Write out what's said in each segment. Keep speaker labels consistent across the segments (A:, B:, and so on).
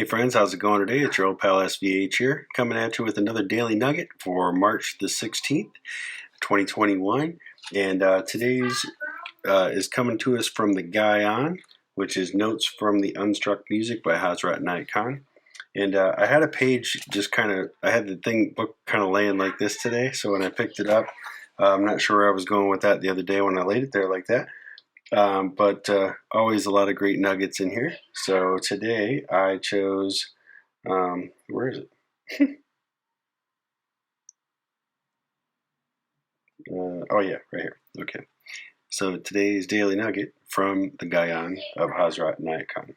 A: Hey friends, how's it going today? It's your old pal SVH here, coming at you with another daily nugget for March the 16th, 2021. And today's is coming to us from the Guy On, which is Notes from the Unstruck Music by Hazrat Nugget Khan. And I had a page I had the book kind of laying like this today. So when I picked it up, I'm not sure where I was going with that the other day when I laid it there like that. But always a lot of great nuggets in here. So today I chose, where is it? Oh yeah, right here. Okay. So today's daily nugget from the Gayan of Hazrat Nugget Khan.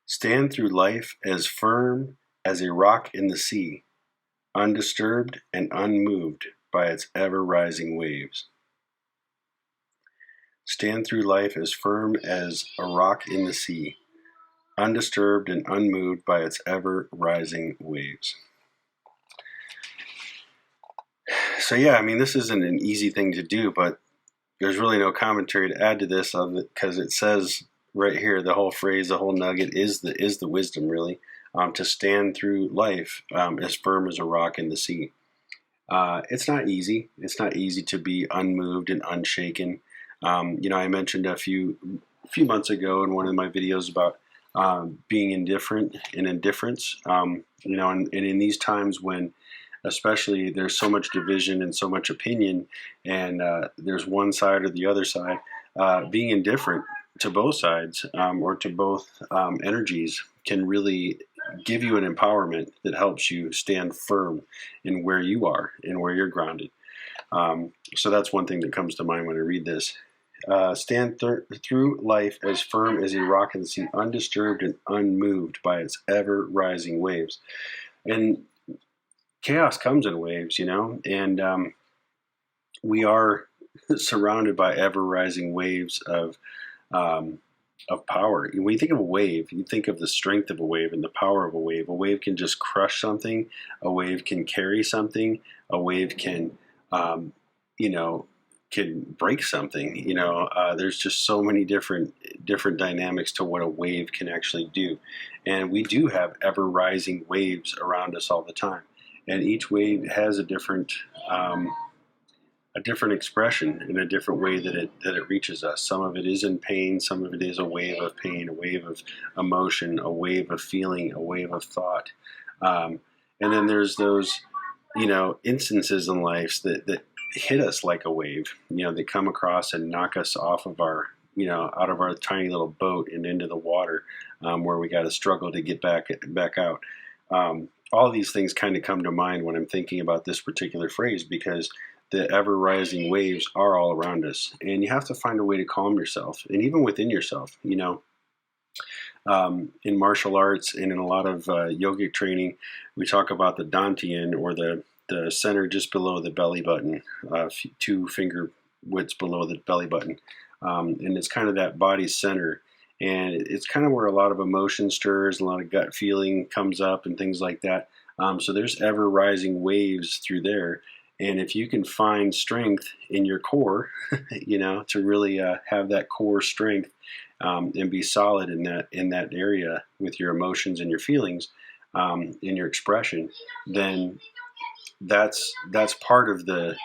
A: Stand through life as firm as a rock in the sea, undisturbed and unmoved by its ever-rising waves. Stand through life as firm as a rock in the sea, undisturbed and unmoved by its ever-rising waves. So yeah, I mean, this isn't an easy thing to do, but there's really no commentary to add to this because it says right here, the whole phrase, the whole nugget is the wisdom, really, to stand through life as firm as a rock in the sea. It's not easy. It's not easy to be unmoved and unshaken. I mentioned a few months ago in one of my videos about being indifferent and indifference. And in these times when especially there's so much division and so much opinion, and there's one side or the other side, being indifferent to both sides or to both energies can really give you an empowerment that helps you stand firm in where you are and where you're grounded. So that's one thing that comes to mind when I read this. Stand through life as firm as a rock in the sea, undisturbed and unmoved by its ever-rising waves. And chaos comes in waves, and we are surrounded by ever-rising waves of power. When you think of a wave, you think of the strength of a wave and the power of a wave. A wave can just crush something. A wave can carry something. A wave can, can break something. There's just so many different dynamics to what a wave can actually do, and we do have ever-rising waves around us all the time. And each wave has a different expression in a different way that it reaches us. Some of it is in pain. Some of it is a wave of pain, a wave of emotion, a wave of feeling, a wave of thought. And then there's those, instances in life that hit us like a wave. They come across and knock us off of our, out of our tiny little boat and into the water, where we got to struggle to get back out. All these things kind of come to mind when I'm thinking about this particular phrase, because the ever-rising waves are all around us, and you have to find a way to calm yourself, and even within yourself. In martial arts and in a lot of yogic training, we talk about the dantian, or the center just below the belly button, 2 finger widths below the belly button, and it's kind of that body center. And it's kind of where a lot of emotion stirs, a lot of gut feeling comes up and things like that. So there's ever-rising waves through there. And if you can find strength in your core, to really have that core strength and be solid in that area with your emotions and your feelings, in your expression, then that's part of the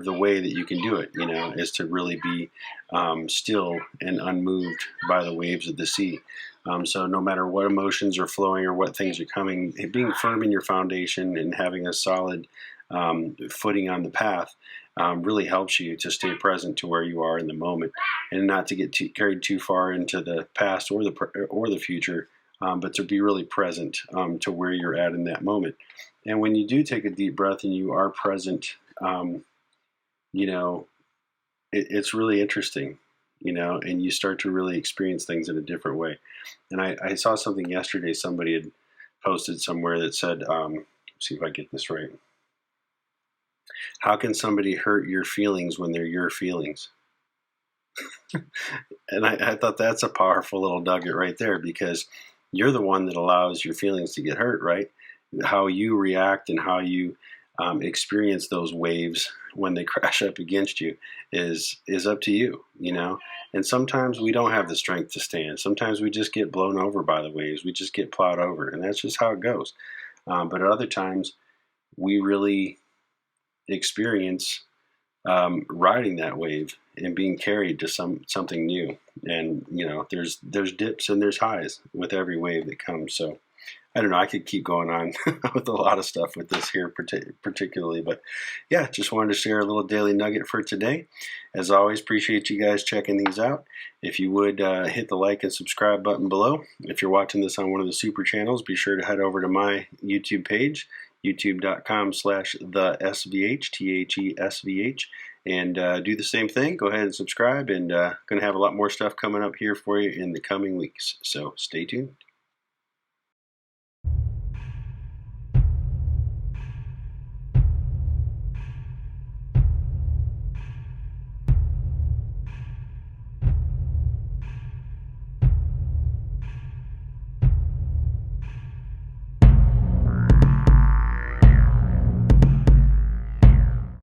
A: way that you can do it, is to really be still and unmoved by the waves of the sea. So no matter what emotions are flowing or what things are coming, being firm in your foundation and having a solid footing on the path really helps you to stay present to where you are in the moment, and not to get carried too far into the past or the future, but to be really present to where you're at in that moment. And when you do take a deep breath and you are present, it's really interesting, and you start to really experience things in a different way. And I saw something yesterday, somebody had posted somewhere that said, see if I get this right. How can somebody hurt your feelings when they're your feelings? And I thought that's a powerful little nugget right there, because you're the one that allows your feelings to get hurt, right? How you react and how you experience those waves when they crash up against you is up to you, And sometimes we don't have the strength to stand. Sometimes we just get blown over by the waves. We just get plowed over, and that's just how it goes. But at other times, we really experience riding that wave and being carried to something new. And there's dips and there's highs with every wave that comes. So I don't know. I could keep going on with a lot of stuff with this here particularly, but yeah, just wanted to share a little daily nugget for today. As always, appreciate you guys checking these out. If you would hit the like and subscribe button below. If you're watching this on one of the super channels, be sure to head over to my YouTube page, youtube.com/thesvh, THESVH, and do the same thing. Go ahead and subscribe, and going to have a lot more stuff coming up here for you in the coming weeks. So stay tuned.